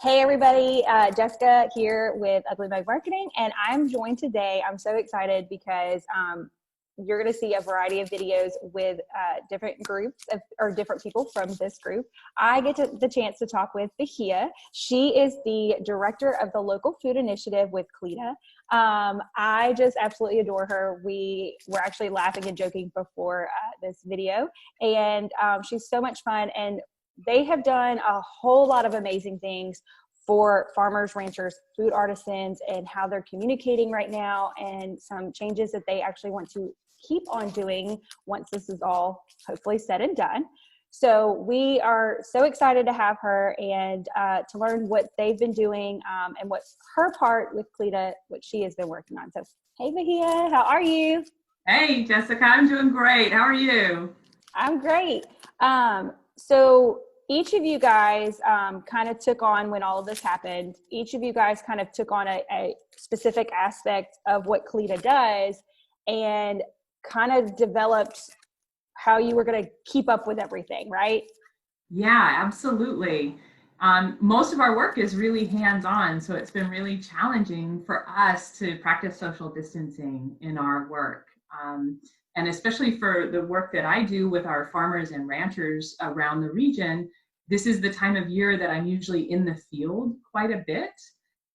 Hey everybody, Jessica here with Ugly Mug Marketing, and I'm joined today. I'm so excited because you're going to see a variety of videos with different groups or different people from this group. I get the chance to talk with Bahia. She is the director of the local food initiative with CLEDA. I just absolutely adore her. We were actually laughing and joking before this video, and she's so much fun. And they have done a whole lot of amazing things for farmers, ranchers, food artisans, and how they're communicating right now, and some changes that they actually want to keep on doing once this is all hopefully said and done. So we are so excited to have her and to learn what they've been doing and what her part with CLEDA, what she has been working on. So, hey Bahia, how are you? Hey Jessica, I'm doing great. How are you? I'm great. So each of you guys kind of took on, when all of this happened, each of you guys kind of took on a specific aspect of what CLEDA does and kind of developed how you were going to keep up with everything, right? Yeah, absolutely. Most of our work is really hands-on, so it's been really challenging for us to practice social distancing in our work. And especially for the work that I do with our farmers and ranchers around the region, this is the time of year that I'm usually in the field quite a bit.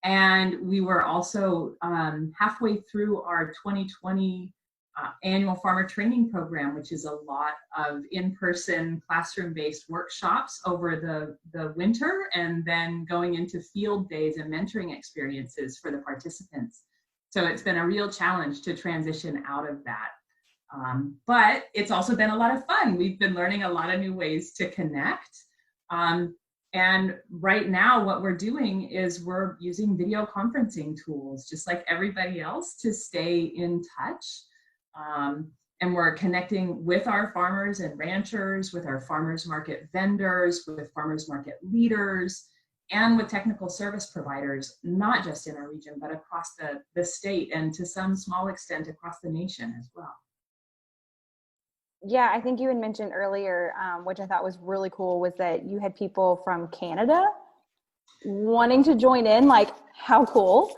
And we were also halfway through our 2020 annual farmer training program, which is a lot of in-person classroom-based workshops over the winter, and then going into field days and mentoring experiences for the participants. So it's been a real challenge to transition out of that. But it's also been a lot of fun. We've been learning a lot of new ways to connect. And right now what we're doing is we're using video conferencing tools, just like everybody else, to stay in touch. And we're connecting with our farmers and ranchers, with our farmers market vendors, with farmers market leaders, and with technical service providers, not just in our region, but across the state, and to some small extent across the nation as well. Yeah, I think you had mentioned earlier, which I thought was really cool, was that you had people from Canada wanting to join in. Like, how cool.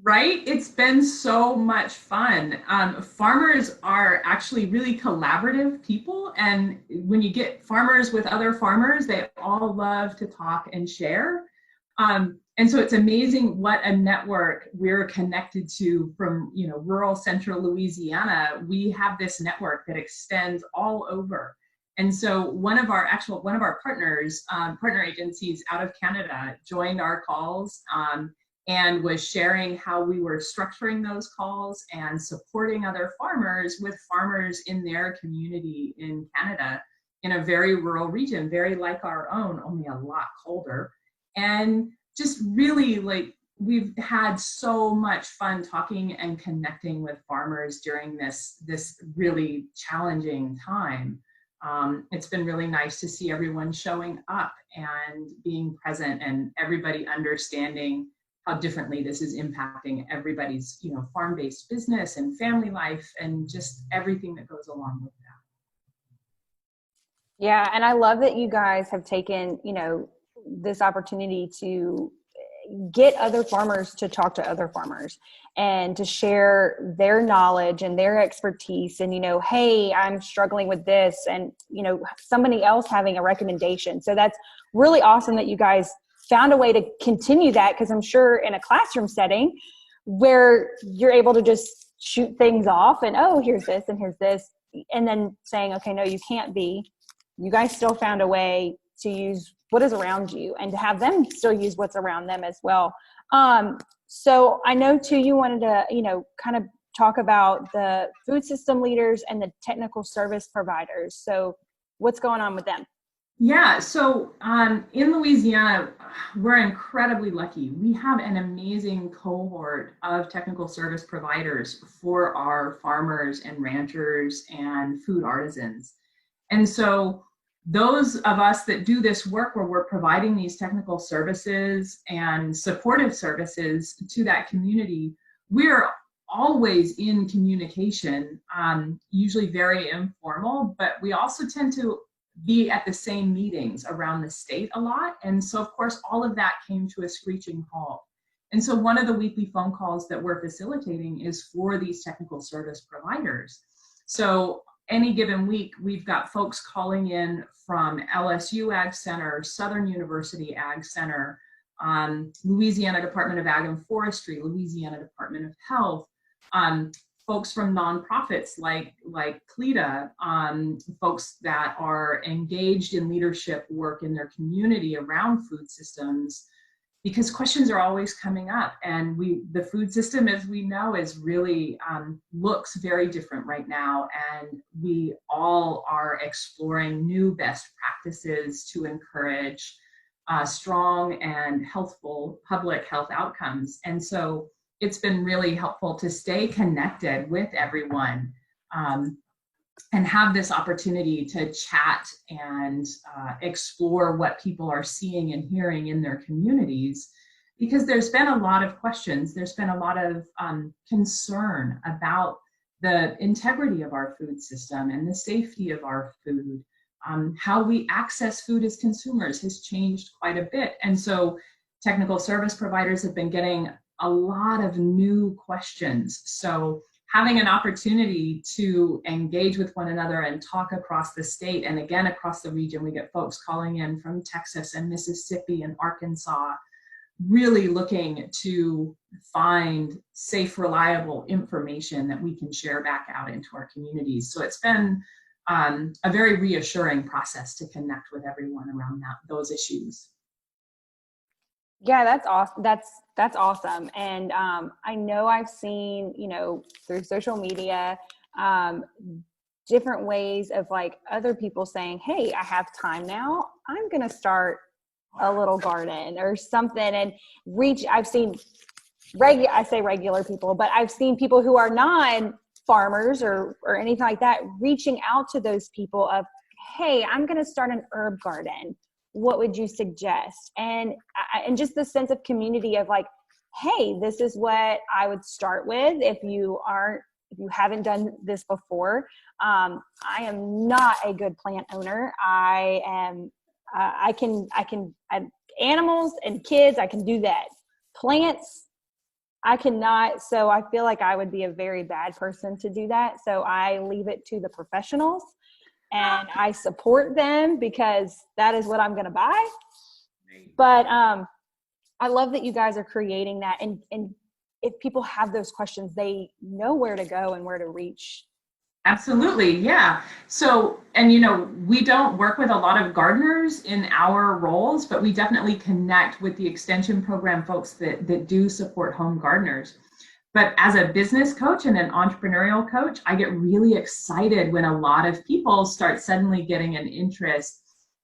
Right? It's been so much fun. Farmers are actually really collaborative people. And when you get farmers with other farmers, they all love to talk and share. And so it's amazing what a network we're connected to from, rural central Louisiana. We have this network that extends all over. And so one of our partners, partner agencies out of Canada, joined our calls and was sharing how we were structuring those calls and supporting other farmers with farmers in their community in Canada, in a very rural region, very like our own, only a lot colder. And just really, like, we've had so much fun talking and connecting with farmers during this really challenging time. It's been really nice to see everyone showing up and being present, and everybody understanding how differently this is impacting everybody's, farm-based business and family life, and just everything that goes along with that. Yeah, and I love that you guys have taken, this opportunity to get other farmers to talk to other farmers and to share their knowledge and their expertise, and hey, I'm struggling with this, and somebody else having a recommendation. So that's really awesome that you guys found a way to continue that, because I'm sure in a classroom setting where you're able to just shoot things off and, oh, here's this and here's this, and then saying, okay, no, you can't be, you guys still found a way to use what is around you and to have them still use what's around them as well. So I know too, you wanted to, kind of talk about the food system leaders and the technical service providers. So what's going on with them? Yeah, so in Louisiana, we're incredibly lucky. We have an amazing cohort of technical service providers for our farmers and ranchers and food artisans. And so those of us that do this work where we're providing these technical services and supportive services to that community, we're always in communication, usually very informal, but we also tend to be at the same meetings around the state a lot. And so, of course, all of that came to a screeching halt. And so one of the weekly phone calls that we're facilitating is for these technical service providers. So any given week, we've got folks calling in from LSU Ag Center, Southern University Ag Center, Louisiana Department of Ag and Forestry, Louisiana Department of Health, folks from nonprofits like CLEDA, folks that are engaged in leadership work in their community around food systems, because questions are always coming up. And the food system, as we know, is really looks very different right now. And we all are exploring new best practices to encourage strong and healthful public health outcomes. And so it's been really helpful to stay connected with everyone and have this opportunity to chat and explore what people are seeing and hearing in their communities, because there's been a lot of questions. There's been a lot of concern about the integrity of our food system and the safety of our food. How we access food as consumers has changed quite a bit. And so technical service providers have been getting a lot of new questions. So having an opportunity to engage with one another and talk across the state, and again, across the region, we get folks calling in from Texas and Mississippi and Arkansas, really looking to find safe, reliable information that we can share back out into our communities. So it's been a very reassuring process to connect with everyone around those issues. Yeah, that's awesome. That's awesome. And I know I've seen, through social media, different ways of like other people saying, hey, I have time now. I'm going to start a little garden or something, and I've seen I say regular people, but I've seen people who are non-farmers or anything like that, reaching out to those people of, hey, I'm going to start an herb garden. What would you suggest? And just the sense of community of like, hey, this is what I would start with if you haven't done this before. I am not a good plant owner. I can animals and kids, I can do that. Plants, I cannot. So I feel like I would be a very bad person to do that. So I leave it to the professionals. And I support them because that is what I'm going to buy. But I love that you guys are creating that. And if people have those questions, they know where to go and where to reach. Absolutely, yeah. So, and we don't work with a lot of gardeners in our roles, but we definitely connect with the extension program folks that do support home gardeners. But as a business coach and an entrepreneurial coach, I get really excited when a lot of people start suddenly getting an interest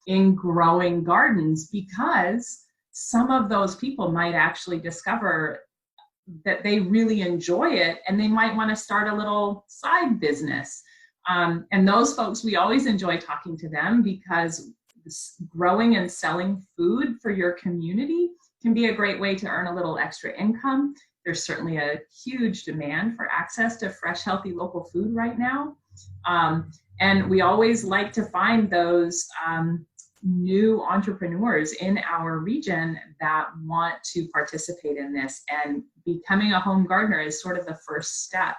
in growing gardens, because some of those people might actually discover that they really enjoy it and they might want to start a little side business. And those folks, we always enjoy talking to them, because growing and selling food for your community can be a great way to earn a little extra income. There's certainly a huge demand for access to fresh, healthy local food right now. And we always like to find those new entrepreneurs in our region that want to participate in this. And becoming a home gardener is sort of the first step.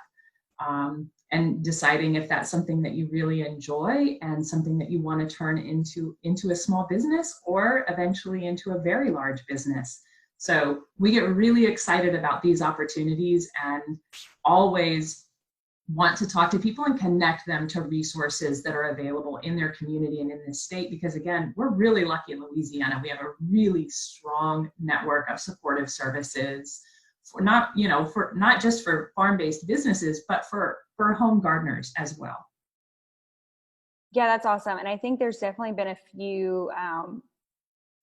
And deciding if that's something that you really enjoy and something that you want to turn into a small business or eventually into a very large business. So we get really excited about these opportunities and always want to talk to people and connect them to resources that are available in their community and in this state, because again, we're really lucky in Louisiana. We have a really strong network of supportive services for not just for farm-based businesses, but for home gardeners as well. Yeah, that's awesome. And I think there's definitely been a few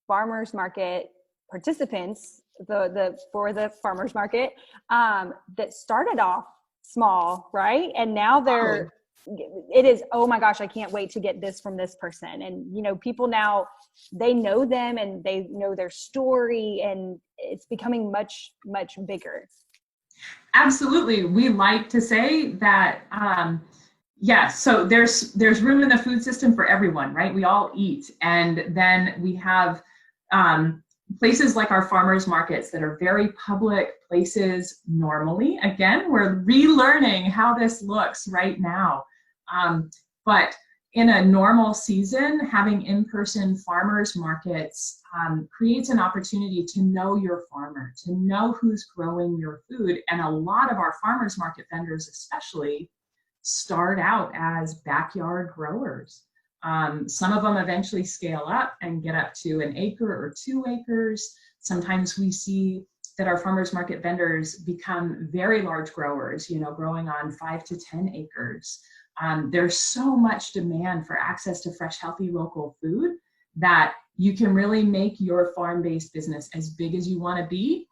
farmers market participants for the farmers market that started off small, right? And now it is, oh my gosh, I can't wait to get this from this person. And people now, they know them and they know their story, and it's becoming much, much bigger. Absolutely. We like to say that Yeah, so there's room in the food system for everyone, right? We all eat, and then we have places like our farmers markets that are very public places normally. Again, we're relearning how this looks right now, but in a normal season, having in-person farmers markets creates an opportunity to know your farmer, to know who's growing your food, and a lot of our farmers market vendors, especially, start out as backyard growers. Some of them eventually scale up and get up to an acre or 2 acres. Sometimes we see that our farmers market vendors become very large growers, growing on 5 to 10 acres. There's so much demand for access to fresh, healthy local food that you can really make your farm-based business as big as you want to be.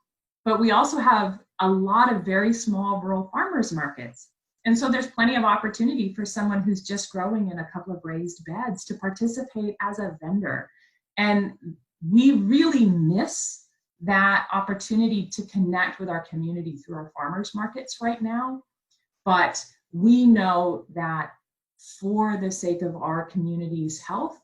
But we also have a lot of very small rural farmers markets. And so there's plenty of opportunity for someone who's just growing in a couple of raised beds to participate as a vendor. And we really miss that opportunity to connect with our community through our farmers markets right now. But we know that for the sake of our community's health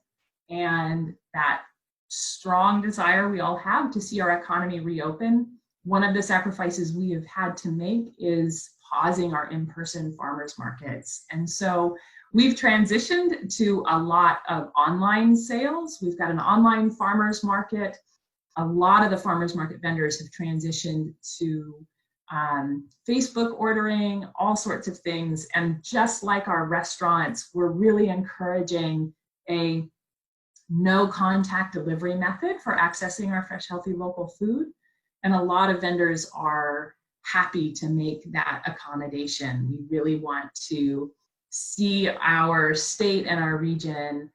and that strong desire we all have to see our economy reopen, one of the sacrifices we have had to make is pausing our in-person farmers markets. And so we've transitioned to a lot of online sales. We've got an online farmers market. A lot of the farmers market vendors have transitioned to Facebook ordering, all sorts of things. And just like our restaurants, we're really encouraging a no contact delivery method for accessing our fresh, healthy local food. And a lot of vendors are happy to make that accommodation. We really want to see our state and our region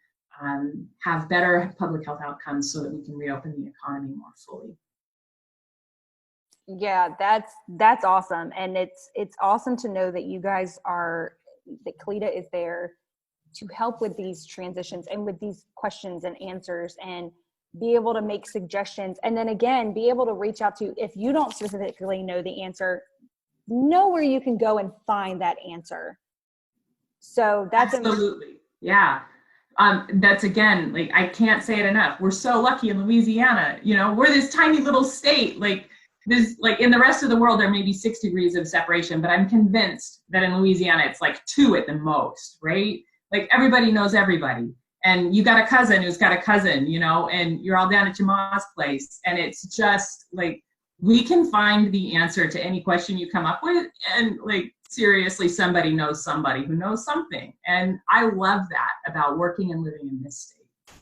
have better public health outcomes so that we can reopen the economy more fully. Yeah, that's awesome. And it's awesome to know that you guys that CLEDA is there to help with these transitions and with these questions and answers, and be able to make suggestions, and then again be able to reach out to, if you don't specifically know the answer, know where you can go and find that answer. So that's absolutely, yeah. That's, again, like, I can't say it enough. We're so lucky in Louisiana. We're this tiny little state. Like in the rest of the world, there may be 6 degrees of separation, but I'm convinced that in Louisiana it's like 2 at the most, right? Like, everybody knows everybody. And you got a cousin who's got a cousin, and you're all down at your mom's place. And it's just like, we can find the answer to any question you come up with. And like, seriously, somebody knows somebody who knows something. And I love that about working and living in this state.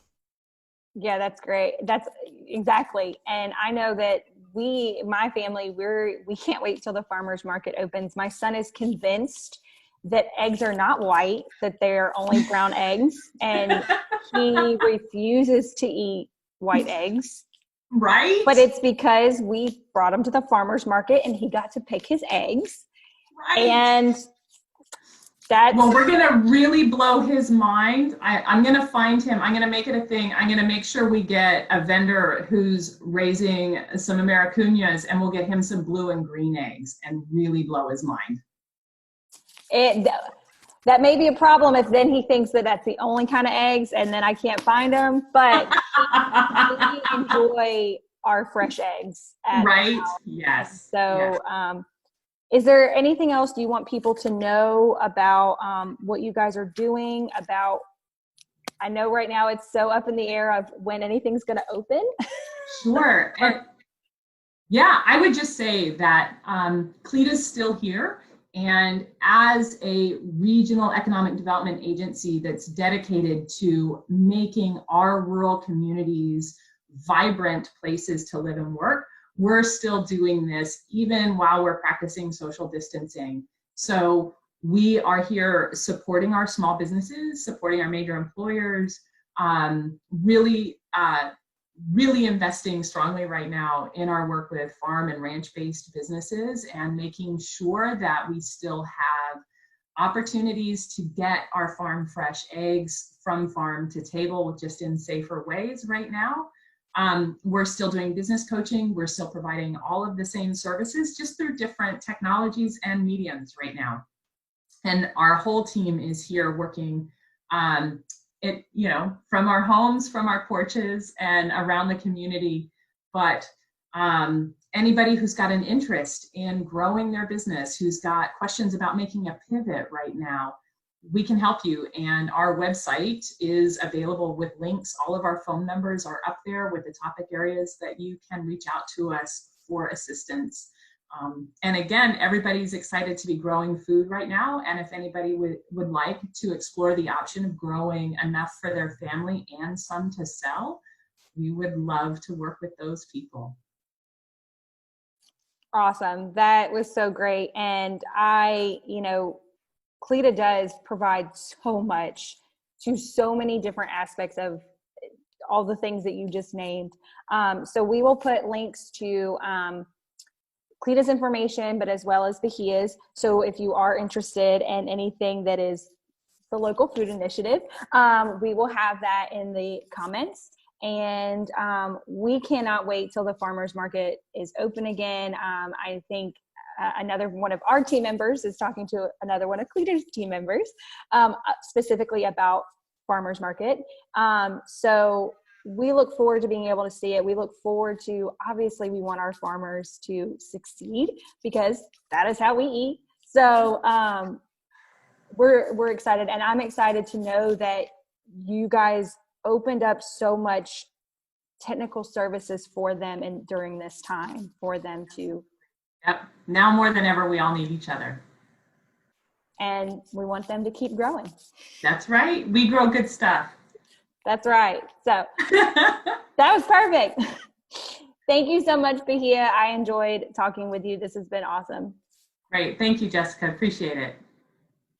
Yeah, that's great. That's exactly. And I know that my family, we can't wait till the farmers market opens. My son is convinced that eggs are not white, that they're only brown eggs, and he refuses to eat white eggs. Right. But it's because we brought him to the farmer's market and he got to pick his eggs. Right. And well, we're going to really blow his mind. I'm going to find him. I'm going to make it a thing. I'm going to make sure we get a vendor who's raising some Americunias, and we'll get him some blue and green eggs and really blow his mind. That may be a problem if then he thinks that that's the only kind of eggs and then I can't find them, but we enjoy our fresh eggs. Right. Yes. So, yes. Is there anything else you want people to know about what you guys are doing? I know right now it's so up in the air of when anything's going to open. Sure. And yeah, I would just say that CLEDA's still here. And as a regional economic development agency that's dedicated to making our rural communities vibrant places to live and work, we're still doing this even while we're practicing social distancing. So we are here supporting our small businesses, supporting our major employers, really investing strongly right now in our work with farm and ranch-based businesses, and making sure that we still have opportunities to get our farm fresh eggs from farm to table, just in safer ways right now. We're still doing business coaching. We're still providing all of the same services, just through different technologies and mediums right now. And our whole team is here working from our homes, from our porches, and around the community. But anybody who's got an interest in growing their business, who's got questions about making a pivot right now, we can help you. And our website is available with links. All of our phone numbers are up there with the topic areas that you can reach out to us for assistance. And again, everybody's excited to be growing food right now. And if anybody would like to explore the option of growing enough for their family and some to sell, we would love to work with those people. Awesome. That was so great. And CLEDA does provide so much to so many different aspects of all the things that you just named. So we will put links to CLEDA's information, but as well as Bahia's. So if you are interested in anything that is the local food initiative, we will have that in the comments. And we cannot wait till the farmers market is open again. I think another one of our team members is talking to another one of CLEDA's team members specifically about farmers market. So we look forward to being able to see it. We look forward to, obviously, we want our farmers to succeed because that is how we eat. So we're excited, and I'm excited to know that you guys opened up so much technical services for them and during this time for them to. Yep. Now more than ever, we all need each other. And we want them to keep growing. That's right. We grow good stuff. That's right. So that was perfect. Thank you so much, Bahia. I enjoyed talking with you. This has been awesome. Great. Thank you, Jessica. Appreciate it.